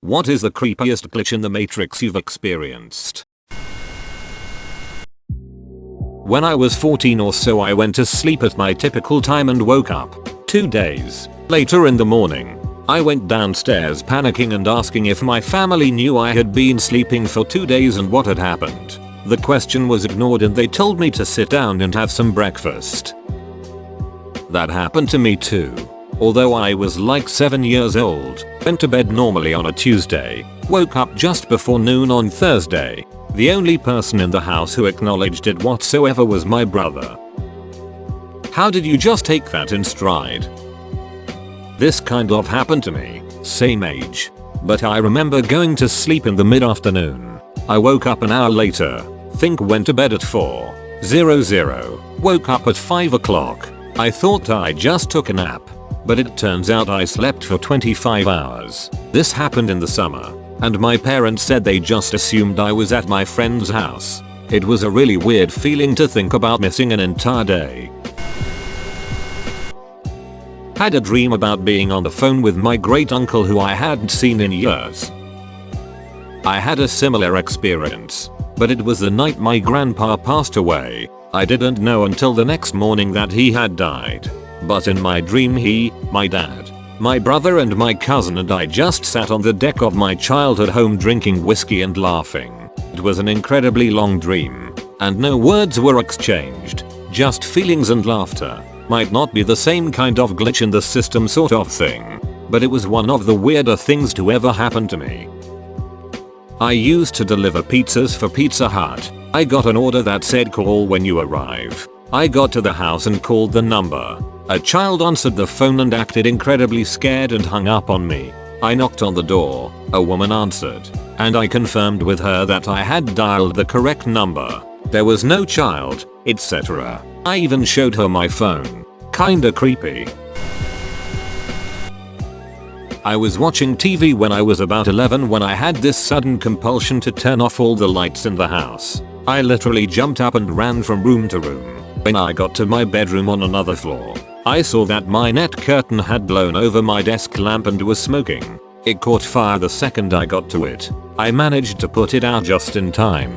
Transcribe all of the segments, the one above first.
What is the creepiest glitch in the Matrix you've experienced? When I was 14 or so, I went to sleep at my typical time and woke up 2 days later in the morning. I went downstairs panicking and asking if my family knew I had been sleeping for 2 days and what had happened. The question was ignored and they told me to sit down and have some breakfast. That happened to me too. Although I was like 7 years old, went to bed normally on a Tuesday, woke up just before noon on Thursday. The only person in the house who acknowledged it whatsoever was my brother. How did you just take that in stride? This kind of happened to me, same age. But I remember going to sleep in the mid-afternoon. I woke up an hour later, think went to bed at 4:00, woke up at 5 o'clock. I thought I just took a nap. But it turns out I slept for 25 hours. This happened in the summer, and my parents said they just assumed I was at my friend's house. It was a really weird feeling to think about missing an entire day. Had a dream about being on the phone with my great uncle who I hadn't seen in years. I had a similar experience, but it was the night my grandpa passed away. I didn't know until the next morning that he had died. But in my dream he, my dad, my brother and my cousin and I just sat on the deck of my childhood home drinking whiskey and laughing. It was an incredibly long dream, and no words were exchanged, just feelings and laughter. Might not be the same kind of glitch in the system sort of thing, but it was one of the weirder things to ever happen to me. I used to deliver pizzas for Pizza Hut. I got an order that said call when you arrive. I got to the house and called the number. A child answered the phone and acted incredibly scared and hung up on me. I knocked on the door, a woman answered, and I confirmed with her that I had dialed the correct number. There was no child, etc. I even showed her my phone. Kinda creepy. I was watching TV when I was about 11 when I had this sudden compulsion to turn off all the lights in the house. I literally jumped up and ran from room to room. When I got to my bedroom on another floor, I saw that my net curtain had blown over my desk lamp and was smoking. It caught fire the second I got to it. I managed to put it out just in time.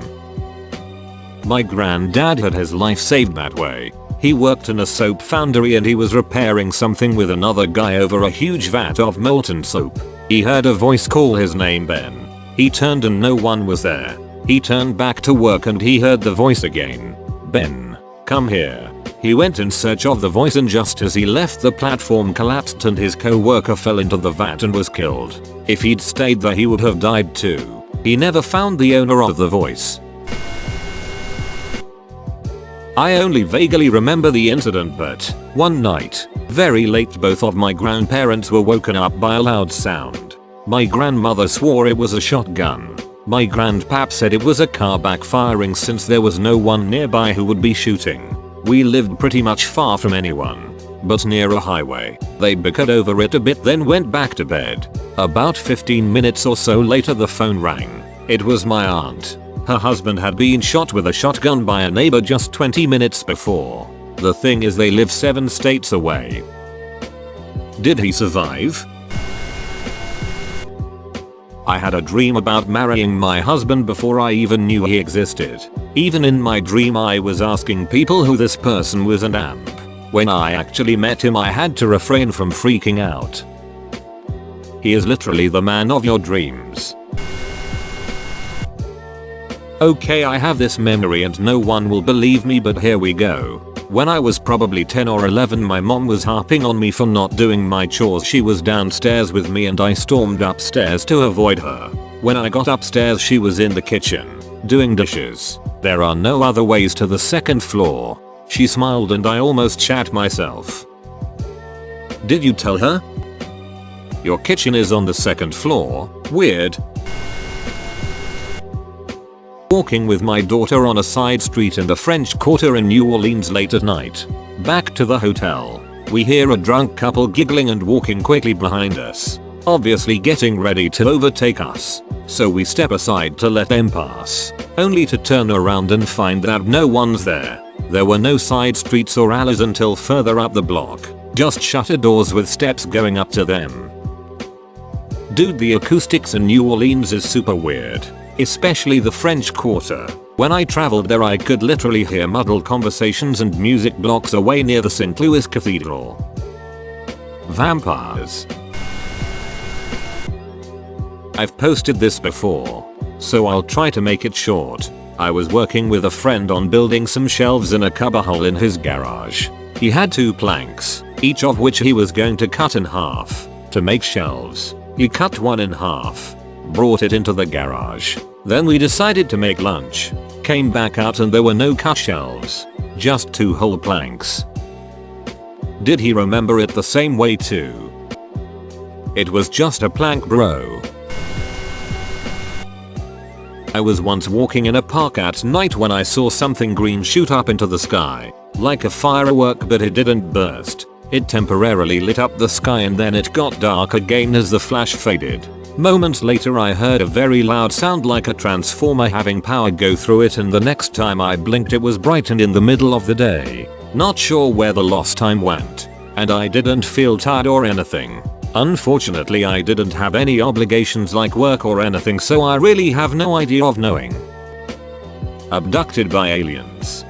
My granddad had his life saved that way. He worked in a soap foundry and he was repairing something with another guy over a huge vat of molten soap. He heard a voice call his name Ben. He turned and no one was there. He turned back to work and he heard the voice again. Ben, come here. He went in search of the voice and just as he left the platform collapsed and his co-worker fell into the vat and was killed. If he'd stayed there he would have died too. He never found the owner of the voice. I only vaguely remember the incident, but one night, very late, both of my grandparents were woken up by a loud sound. My grandmother swore it was a shotgun. My grandpap said it was a car backfiring since there was no one nearby who would be shooting. We lived pretty much far from anyone, but near a highway. They bickered over it a bit then went back to bed. About 15 minutes or so later the phone rang. It was my aunt. Her husband had been shot with a shotgun by a neighbor just 20 minutes before. The thing is they live 7 states away. Did he survive? I had a dream about marrying my husband before I even knew he existed. Even in my dream I was asking people who this person was and when I actually met him I had to refrain from freaking out. He is literally the man of your dreams. Okay, I have this memory and no one will believe me, but here we go. When I was probably 10 or 11 my mom was harping on me for not doing my chores. She was downstairs with me and I stormed upstairs to avoid her. When I got upstairs she was in the kitchen, doing dishes. There are no other ways to the second floor. She smiled and I almost shat myself. Did you tell her? Your kitchen is on the second floor? Weird. Walking with my daughter on a side street in the French Quarter in New Orleans late at night. Back to the hotel. We hear a drunk couple giggling and walking quickly behind us, obviously getting ready to overtake us. So we step aside to let them pass, only to turn around and find that no one's there. There were no side streets or alleys until further up the block, just shutter doors with steps going up to them. Dude, the acoustics in New Orleans is super weird. Especially the French Quarter. When I traveled there I could literally hear muddled conversations and music blocks away near the St. Louis Cathedral. Vampires. I've posted this before, so I'll try to make it short. I was working with a friend on building some shelves in a cubbyhole in his garage. He had 2 planks, each of which he was going to cut in half to make shelves. He cut one in half, brought it into the garage. Then we decided to make lunch. Came back out and there were no cut shelves, just 2 whole planks. Did he remember it the same way too? It was just a plank, bro. I was once walking in a park at night when I saw something green shoot up into the sky, like a firework, but it didn't burst. It temporarily lit up the sky and then it got dark again as the flash faded. Moments later I heard a very loud sound like a transformer having power go through it, and the next time I blinked it was bright and in the middle of the day. Not sure where the lost time went. And I didn't feel tired or anything. Unfortunately I didn't have any obligations like work or anything, so I really have no idea of knowing. Abducted by aliens.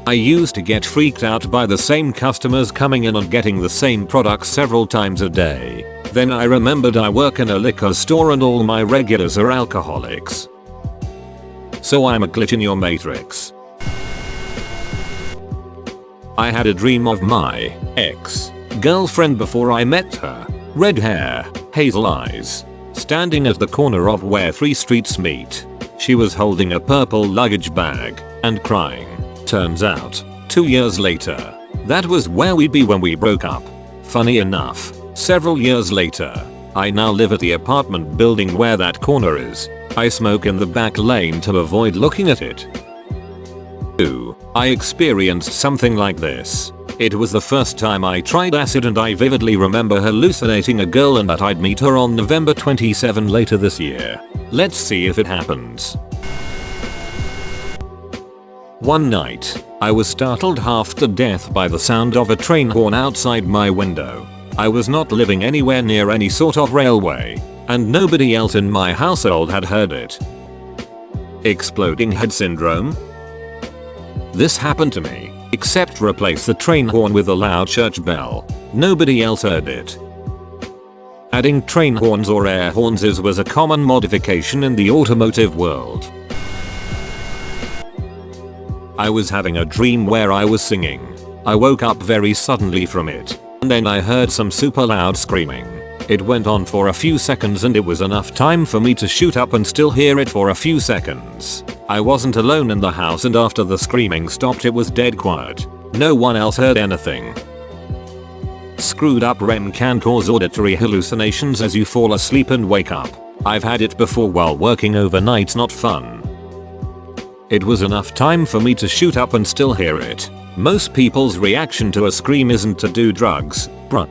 I used to get freaked out by the same customers coming in and getting the same products several times a day. Then I remembered I work in a liquor store and all my regulars are alcoholics. So I'm a glitch in your matrix. I had a dream of my ex-girlfriend before I met her. Red hair, hazel eyes, standing at the corner of where 3 streets meet. She was holding a purple luggage bag and crying. Turns out, 2 years later, that was where we'd be when we broke up. Funny enough, several years later, I now live at the apartment building where that corner is. I smoke in the back lane to avoid looking at it. I experienced something like this. It was the first time I tried acid and I vividly remember hallucinating a girl and that I'd meet her on November 27 later this year. Let's see if it happens. One night, I was startled half to death by the sound of a train horn outside my window. I was not living anywhere near any sort of railway, and nobody else in my household had heard it. Exploding head syndrome? This happened to me, except replace the train horn with a loud church bell. Nobody else heard it. Adding train horns or air horns was a common modification in the automotive world. I was having a dream where I was singing. I woke up very suddenly from it, and then I heard some super loud screaming. It went on for a few seconds and it was enough time for me to shoot up and still hear it for a few seconds. I wasn't alone in the house and after the screaming stopped it was dead quiet. No one else heard anything. Screwed up REM can cause auditory hallucinations as you fall asleep and wake up. I've had it before while working overnight, not fun. It was enough time for me to shoot up and still hear it. Most people's reaction to a scream isn't to do drugs, bruh.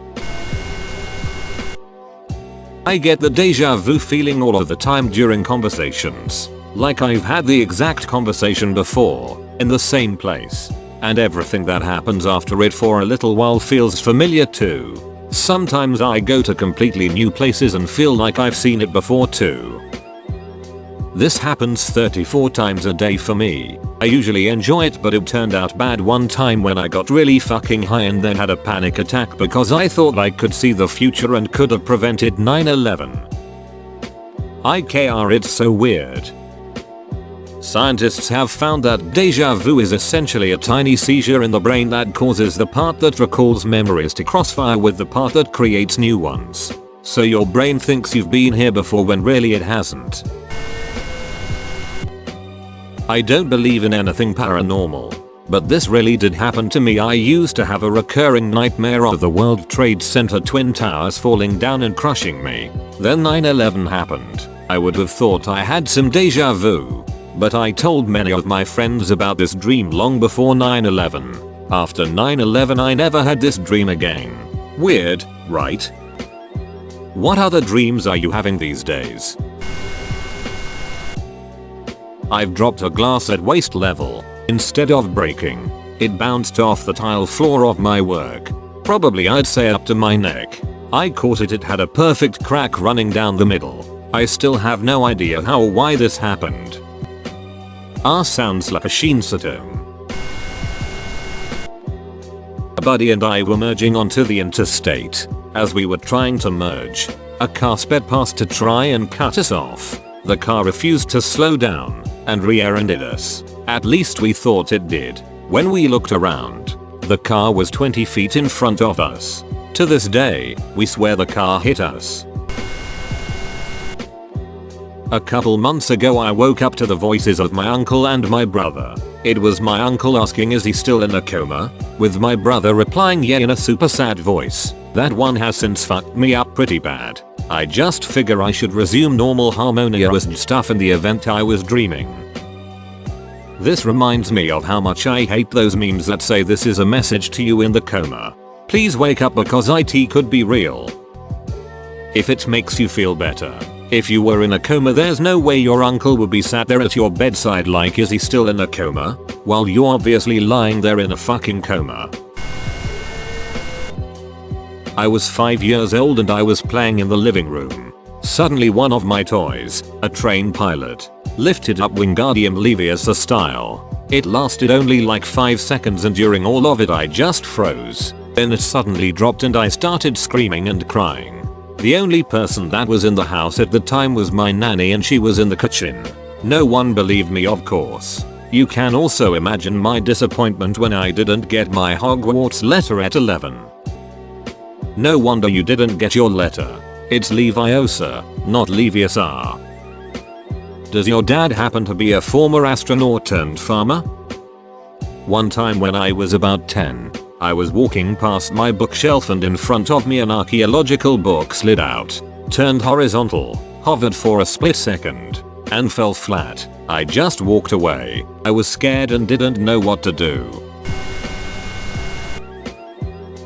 I get the deja vu feeling all of the time during conversations. Like I've had the exact conversation before, in the same place. And everything that happens after it for a little while feels familiar too. Sometimes I go to completely new places and feel like I've seen it before too. This happens 34 times a day for me. I usually enjoy it, but it turned out bad one time when I got really fucking high and then had a panic attack because I thought I could see the future and could have prevented 9/11. IKR, it's so weird. Scientists have found that deja vu is essentially a tiny seizure in the brain that causes the part that recalls memories to crossfire with the part that creates new ones. So your brain thinks you've been here before when really it hasn't. I don't believe in anything paranormal, but this really did happen to me. I used to have a recurring nightmare of the World Trade Center Twin Towers falling down and crushing me. Then 9/11 happened. I would have thought I had some deja vu, but I told many of my friends about this dream long before 9/11. After 9/11 I never had this dream again. Weird, right? What other dreams are you having these days? I've dropped a glass at waist level. Instead of breaking, it bounced off the tile floor of my work. Probably I'd say up to my neck. I caught it. It had a perfect crack running down the middle. I still have no idea how or why this happened. Sounds like a shitstorm. A buddy and I were merging onto the interstate. As we were trying to merge, a car sped past to try and cut us off. The car refused to slow down and rear-ended us. At least we thought it did. When we looked around, the car was 20 feet in front of us. To this day, we swear the car hit us. A couple months ago I woke up to the voices of my uncle and my brother. It was my uncle asking is he still in a coma, with my brother replying yeah in a super sad voice. That one has since fucked me up pretty bad. I just figure I should resume normal harmonious and stuff in the event I was dreaming. This reminds me of how much I hate those memes that say this is a message to you in the coma. Please wake up because IT could be real. If it makes you feel better. If you were in a coma, there's no way your uncle would be sat there at your bedside like is he still in a coma? While you're obviously lying there in a fucking coma. I was 5 years old and I was playing in the living room. Suddenly one of my toys, a train pilot, lifted up Wingardium Leviosa style. It lasted only like 5 seconds and during all of it I just froze. Then it suddenly dropped and I started screaming and crying. The only person that was in the house at the time was my nanny and she was in the kitchen. No one believed me, of course. You can also imagine my disappointment when I didn't get my Hogwarts letter at 11. No wonder you didn't get your letter. It's Leviosa, not Leviosa. Does your dad happen to be a former astronaut turned farmer? One time when I was about 10, I was walking past my bookshelf and in front of me an archaeological book slid out, turned horizontal, hovered for a split second, and fell flat. I just walked away. I was scared and didn't know what to do.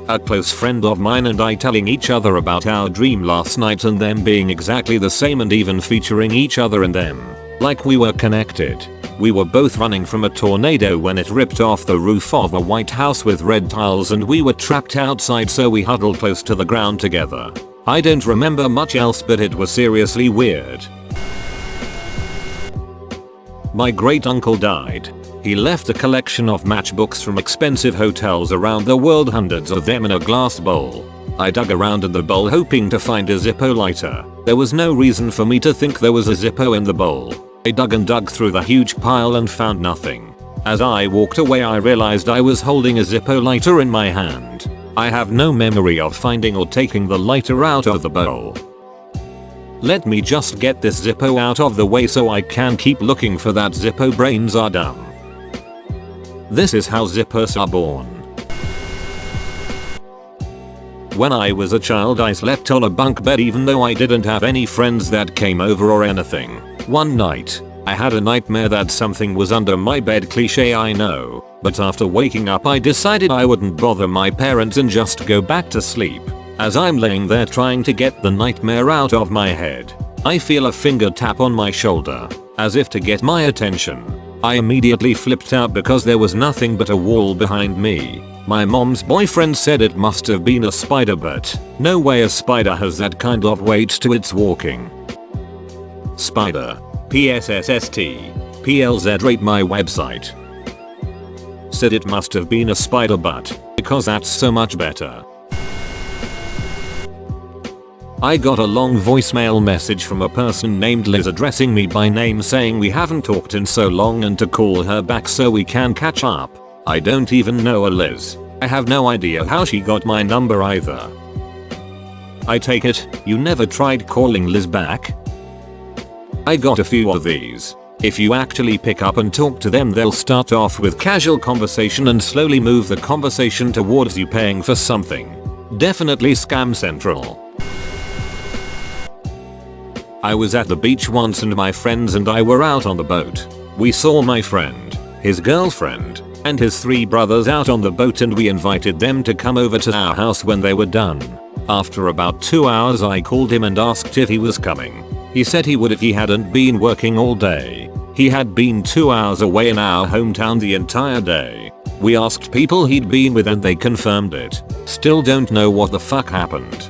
A close friend of mine and I telling each other about our dream last night and them being exactly the same and even featuring each other in them. Like we were connected. We were both running from a tornado when it ripped off the roof of a white house with red tiles and we were trapped outside so we huddled close to the ground together. I don't remember much else but it was seriously weird. My great uncle died. He left a collection of matchbooks from expensive hotels around the world, hundreds of them in a glass bowl. I dug around in the bowl hoping to find a Zippo lighter. There was no reason for me to think there was a Zippo in the bowl. I dug and dug through the huge pile and found nothing. As I walked away I realized I was holding a Zippo lighter in my hand. I have no memory of finding or taking the lighter out of the bowl. Let me just get this Zippo out of the way so I can keep looking for that Zippo. Brains are dumb. This is how Zippos are born. When I was a child I slept on a bunk bed even though I didn't have any friends that came over or anything. One night, I had a nightmare that something was under my bed. Cliche, I know, but after waking up I decided I wouldn't bother my parents and just go back to sleep. As I'm laying there trying to get the nightmare out of my head, I feel a finger tap on my shoulder, as if to get my attention. I immediately flipped out because there was nothing but a wall behind me. My mom's boyfriend said it must have been a spider, but no way a spider has that kind of weight to its walking. Spider. PSSST. PLZ. Rate my website. Said it must have been a spider butt, because that's so much better. I got a long voicemail message from a person named Liz addressing me by name saying we haven't talked in so long and to call her back so we can catch up. I don't even know a Liz. I have no idea how she got my number either. I take it, you never tried calling Liz back? I got a few of these. If you actually pick up and talk to them they'll start off with casual conversation and slowly move the conversation towards you paying for something. Definitely scam central. I was at the beach once and my friends and I were out on the boat. We saw my friend, his girlfriend, and his 3 brothers out on the boat and we invited them to come over to our house when they were done. After about 2 hours I called him and asked if he was coming. He said he would if he hadn't been working all day. He had been 2 hours away in our hometown the entire day. We asked people he'd been with and they confirmed it. Still don't know what the fuck happened.